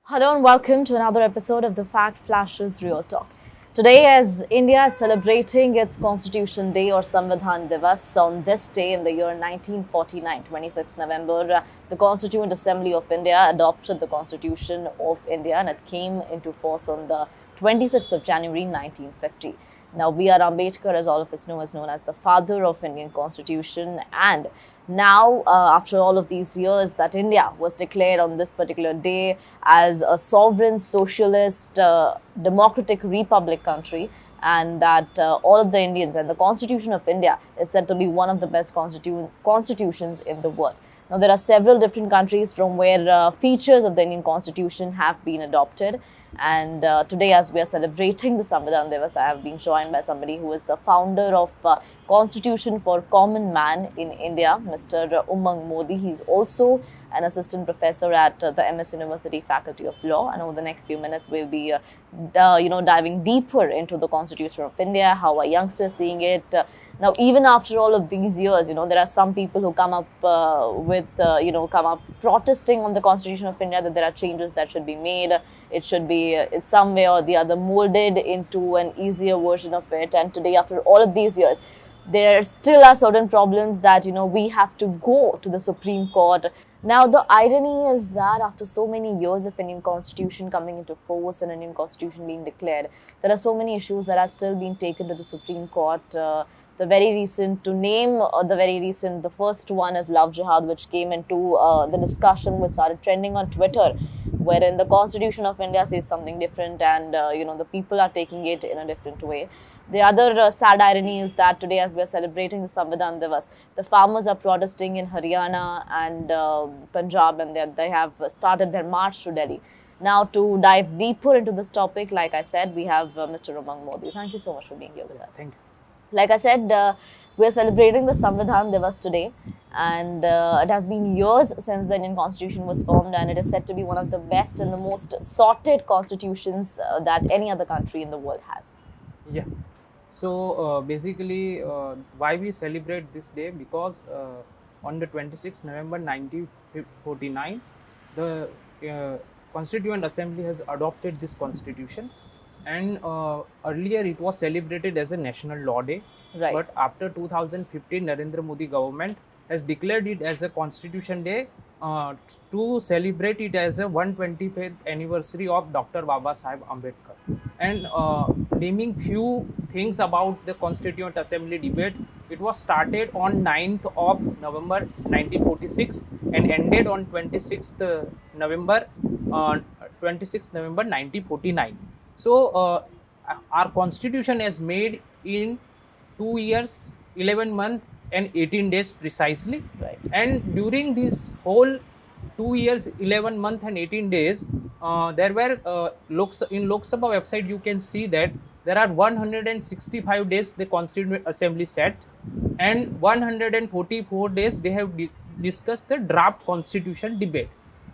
Hello and welcome to another episode of the Fact Flashes Real Talk. Today, as India is celebrating its Constitution Day or Samvidhan Divas, on this day in the year 1949, 26 November, the Constituent Assembly of India adopted the Constitution of India and it came into force on the 26th of January 1950. Now, B.R. Ambedkar, as all of us know, is known as the father of Indian Constitution, and now, after all of these years, that India was declared on this particular day as a sovereign, socialist, democratic republic country, and that all of the Indians and the Constitution of India is said to be one of the best constitutions in the world. Now, there are several different countries from where features of the Indian Constitution have been adopted. And today, as we are celebrating the Samvidhan Divas, I have been joined by somebody who is the founder of Constitution for Common Man in India, Mr. Umang Modi. He's also an assistant professor at the MS University Faculty of Law. And over the next few minutes, we'll be, diving deeper into the Constitution of India, how are youngsters seeing it. Now, even after all of these years, there are some people who come up protesting on the Constitution of India that there are changes that should be made. It should be in some way or the other molded into an easier version of it. And today, after all of these years, there still are certain problems that, we have to go to the Supreme Court. Now, the irony is that after so many years of Indian Constitution coming into force and Indian Constitution being declared, there are so many issues that are still being taken to the Supreme Court. The first one is Love Jihad, which came into the discussion, which started trending on Twitter, wherein the Constitution of India says something different and, the people are taking it in a different way. The other sad irony is that today, as we are celebrating the Samvidhan Divas, the farmers are protesting in Haryana and Punjab, and they have started their march to Delhi. Now, to dive deeper into this topic, like I said, we have Mr. Umang Modi. Thank you so much for being here with us. Thank you. Like I said, we are celebrating the Samvidhan Divas today, and it has been years since the Indian Constitution was formed, and it is said to be one of the best and the most sorted constitutions that any other country in the world has. Yeah. So basically, why we celebrate this day? Because on the 26th November 1949, the Constituent Assembly has adopted this constitution, and earlier it was celebrated as a National Law Day. Right. But after 2015, Narendra Modi government has declared it as a Constitution Day to celebrate it as a 125th anniversary of Dr. Baba Saheb Ambedkar. And naming few things about the Constituent Assembly debate, it was started on 9th of November 1946 and ended on 26th November 1949. So our constitution is made in 2 years, 11 months and 18 days precisely. Right. And during this whole 2 years, 11 months and 18 days, there were in Lok Sabha website you can see that there are 165 days the Constituent Assembly sat, and 144 days they have discussed the draft constitution debate.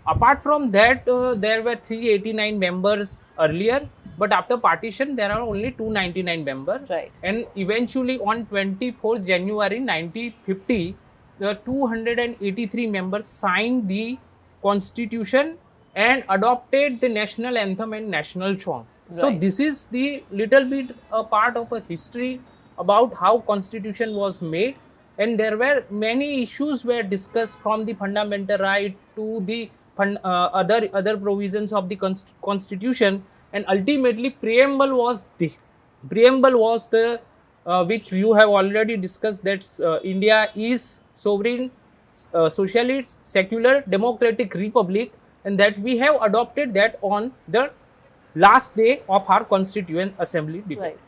Apart from that, there were 389 members earlier, but after partition there are only 299 members. Right. And eventually on 24th January 1950, the 283 members signed the constitution and adopted the national anthem and national song. Right. So this is the little bit a part of a history about how constitution was made, and there were many issues were discussed, from the fundamental right to the other provisions of the constitution, and ultimately preamble was the which you have already discussed, that India is sovereign, socialist, secular, democratic republic, and that we have adopted that on the last day of our Constituent Assembly debate. Right.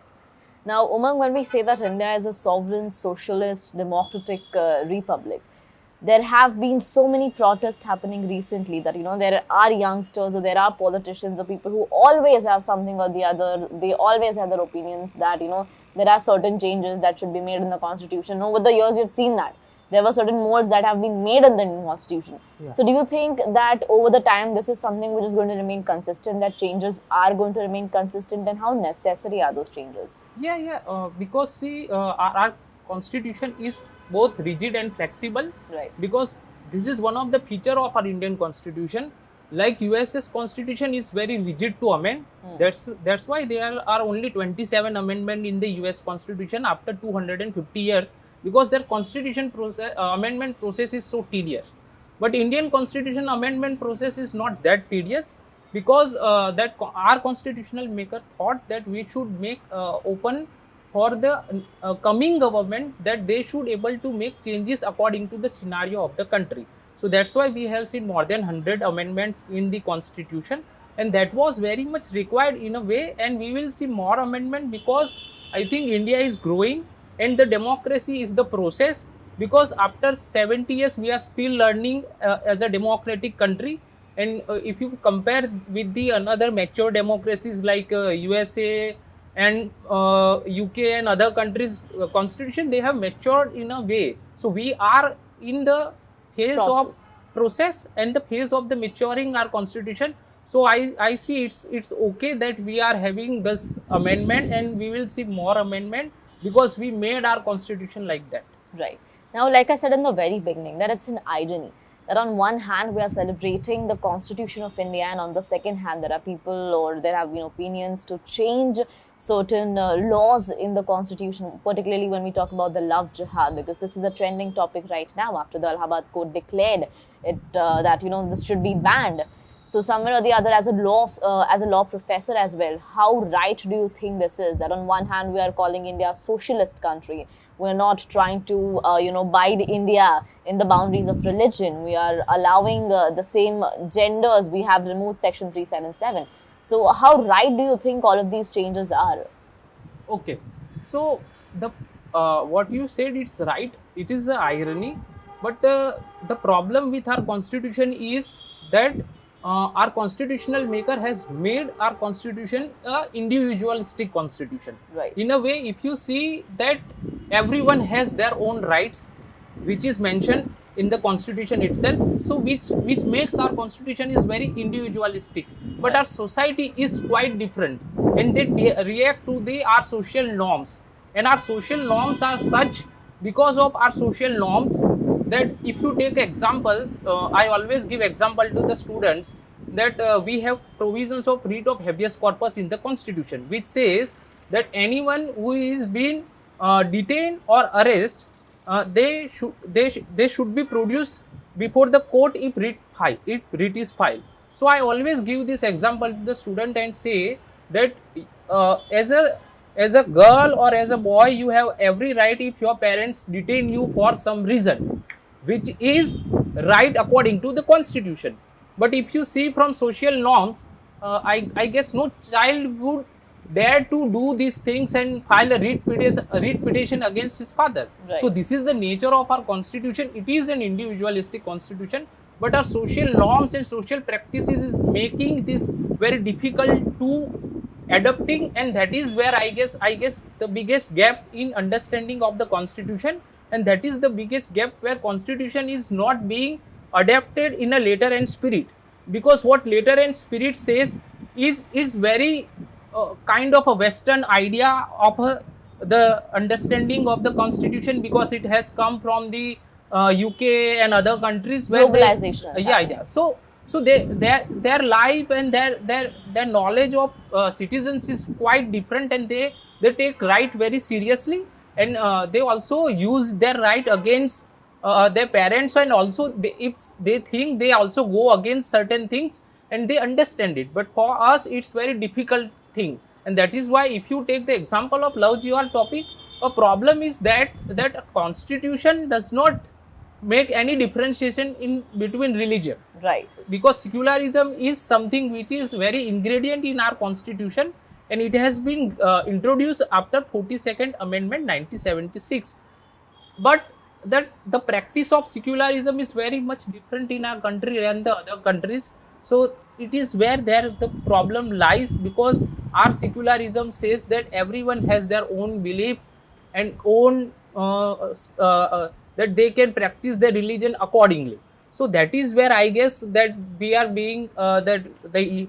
Now, Umang, when we say that India is a sovereign, socialist, democratic republic, there have been so many protests happening recently that, there are youngsters or there are politicians or people who always have something or the other. They always have their opinions that, there are certain changes that should be made in the constitution. Over the years, we've seen that. There were certain molds that have been made in the new constitution. Yeah. So do you think that over the time, this is something which is going to remain consistent, that changes are going to remain consistent, and how necessary are those changes? Because see, our constitution is both rigid and flexible. Right. Because this is one of the feature of our Indian constitution. like US's constitution is very rigid to amend. That's why there are only 27 amendments in the US constitution after 250 years, because their constitution process, amendment process is so tedious. But Indian constitution amendment process is not that tedious, because our constitutional maker thought that we should make open for the coming government, that they should able to make changes according to the scenario of the country. So that's why we have seen more than 100 amendments in the constitution, and that was very much required in a way, and we will see more amendment, because I think India is growing and the democracy is the process, because after 70 years we are still learning as a democratic country. And if you compare with the another mature democracies like USA and UK and other countries, constitution, they have matured in a way. So we are in the phase of process and the phase of the maturing our constitution. So I see it's okay that we are having this amendment, and we will see more amendment, because we made our constitution like that. Right. Now, like I said in the very beginning, that it's an irony that on one hand we are celebrating the Constitution of India, and on the second hand there are people, or there have been opinions to change certain laws in the Constitution, particularly when we talk about the love jihad, because this is a trending topic right now after the Allahabad court declared it that this should be banned. So somewhere or the other, as a law professor as well, how right do you think this is? That on one hand we are calling India a socialist country. We're not trying to, bide India in the boundaries of religion. We are allowing the same genders. We have removed Section 377. So how right do you think all of these changes are? Okay, so the what you said, it's right. It is an irony, but the problem with our constitution is that our constitutional maker has made our constitution a individualistic constitution. Right. In a way, if you see that everyone has their own rights, which is mentioned in the constitution itself, so which makes our constitution is very individualistic. But our society is quite different, and they react to our social norms, and our social norms are such because of our social norms, that if you take example, I always give example to the students, that we have provisions of writ of habeas corpus in the constitution, which says that anyone who is being detained or arrested, they should be produced before the court if writ is filed. So I always give this example to the student and say that as a girl or as a boy, you have every right if your parents detain you for some reason, which is right according to the constitution. But if you see from social norms, I guess no child would dare to do these things and file a writ petition against his father. Right. So this is the nature of our constitution. It is an individualistic constitution, but our social norms and social practices is making this very difficult to adopting, and that is where I guess the biggest gap in understanding of the constitution, and that is the biggest gap where constitution is not being adapted in a letter and spirit, because what letter and spirit says is very kind of a Western idea of the understanding of the constitution, because it has come from the UK and other countries where globalization. So their life and their knowledge of citizens is quite different, and they take right very seriously, and they also use their right against their parents, and also if they think, they also go against certain things, and they understand it. But for us, it's very difficult thing, and that is why if you take the example of love jihad topic, a problem is that a constitution does not make any differentiation in between religion. Right. Because secularism is something which is very ingredient in our constitution, and it has been introduced after 42nd Amendment 1976. But that the practice of secularism is very much different in our country than the other countries. So it is where the problem lies, because our secularism says that everyone has their own belief and own that they can practice their religion accordingly. So that is where I guess that we are being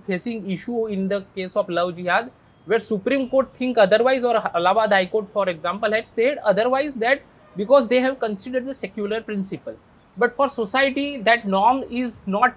facing issue in the case of love jihad, where Supreme Court think otherwise, or Allahabad High Court, for example, had said otherwise, that because they have considered the secular principle. But for society, that norm is not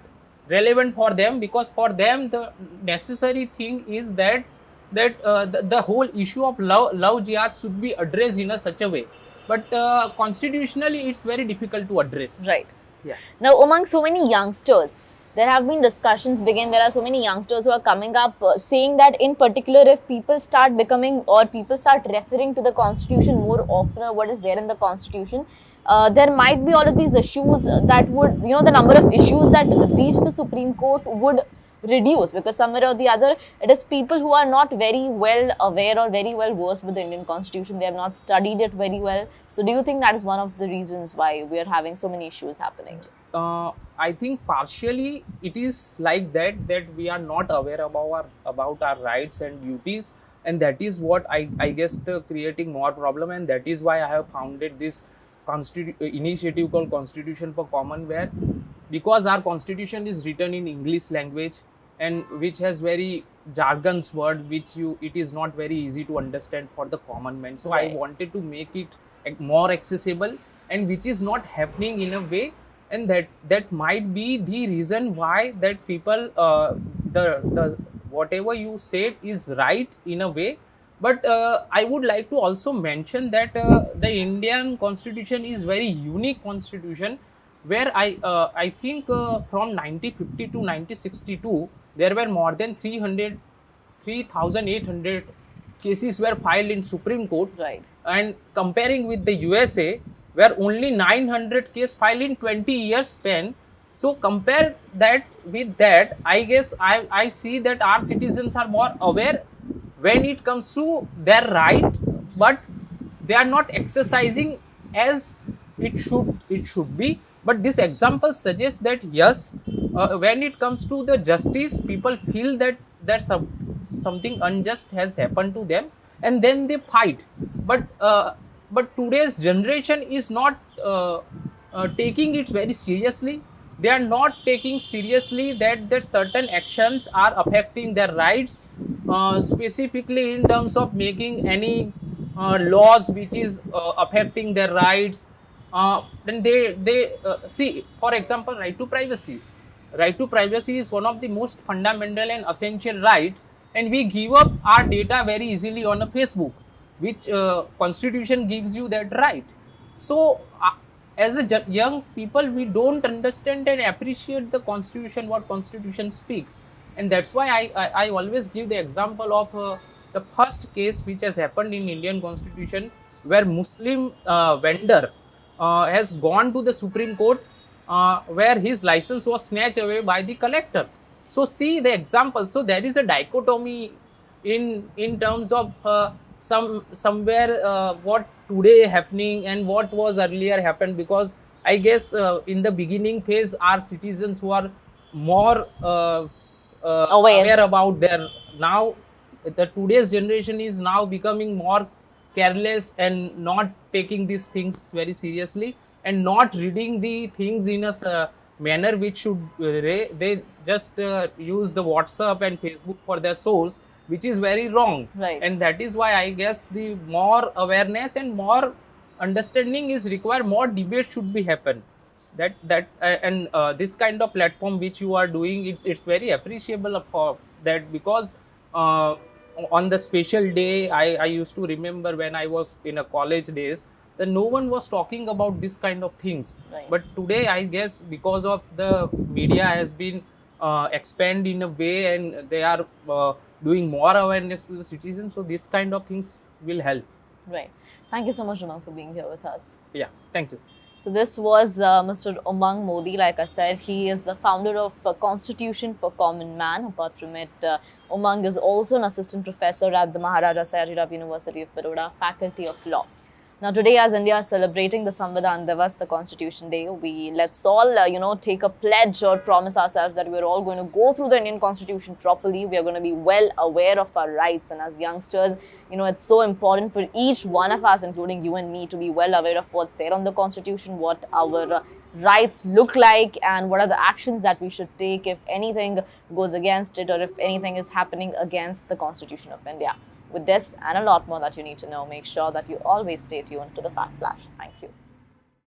relevant for them, because for them the necessary thing is that the whole issue of love jihad should be addressed in a such a way, but constitutionally it's very difficult to address. Right. Yeah. Now, among so many youngsters, there have been discussions begin. There are so many youngsters who are coming up saying that, in particular, if people start becoming or people start referring to the constitution more often, or what is there in the constitution, there might be all of these issues that would, the number of issues that reach the Supreme Court would reduce, because somewhere or the other it is people who are not very well aware or very well versed with the Indian constitution. They have not studied it very well. So do you think that is one of the reasons why we are having so many issues happening? I think partially it is like that we are not aware about our rights and duties, and that is what I guess the creating more problem, and that is why I have founded this initiative called Constitution for Commonwealth, because our constitution is written in English language, and which has very jargons word which it is not very easy to understand for the common man. So Right. I wanted to make it more accessible, and which is not happening in a way, and that might be the reason why that people the whatever you said is right in a way. But I would like to also mention that the Indian constitution is very unique constitution, where I think from 1950 to 1962 there were more than 3,800 cases were filed in Supreme Court, Right. and comparing with the USA, where only 900 case filed in 20 years span. So compare that with that, I guess I see that our citizens are more aware when it comes to their right, but they are not exercising as it should be. But this example suggests that yes, when it comes to the justice, people feel that something unjust has happened to them, and then they fight. But today's generation is not taking it very seriously. They are not taking seriously that certain actions are affecting their rights, specifically in terms of making any laws which is affecting their rights. Then they see, for example, right to privacy. Right to privacy is one of the most fundamental and essential right, and we give up our data very easily on a Facebook, which constitution gives you that right. So as a young people, we don't understand and appreciate the constitution, what constitution speaks, and that's why I always give the example of the first case which has happened in Indian constitution, where Muslim vendor has gone to the Supreme Court, where his license was snatched away by the collector. So see the example. So there is a dichotomy in terms of somewhere what today happening and what was earlier happened, because I guess in the beginning phase our citizens were more aware about their. Now the today's generation is now becoming more careless and not taking these things very seriously, and not reading the things in a manner which should they just use the WhatsApp and Facebook for their source, which is very wrong. Right. And that is why I guess the more awareness and more understanding is required, more debate should be happen. And this kind of platform which you are doing, it's very appreciable for that, because on the special day, I used to remember when I was in a college days, that no one was talking about this kind of things. Right. But today, I guess because of the media has been expand in a way, and they are doing more awareness to the citizens, so this kind of things will help. Right. Thank you so much, Umang, for being here with us. Yeah, thank you. So this was Mr. Umang Modi. Like I said, he is the founder of Constitution for Common Man. Apart from it, Umang is also an assistant professor at the Maharaja Sayajirao University of Baroda, Faculty of Law. Now today, as India is celebrating the Samvidhan Divas, the Constitution Day, let's all take a pledge or promise ourselves that we're all going to go through the Indian Constitution properly. We are going to be well aware of our rights, and as youngsters, it's so important for each one of us, including you and me, to be well aware of what's there on the Constitution, what our rights look like, and what are the actions that we should take if anything goes against it, or if anything is happening against the Constitution of India. With this and a lot more that you need to know, make sure that you always stay tuned to the Fact Flash. Thank you.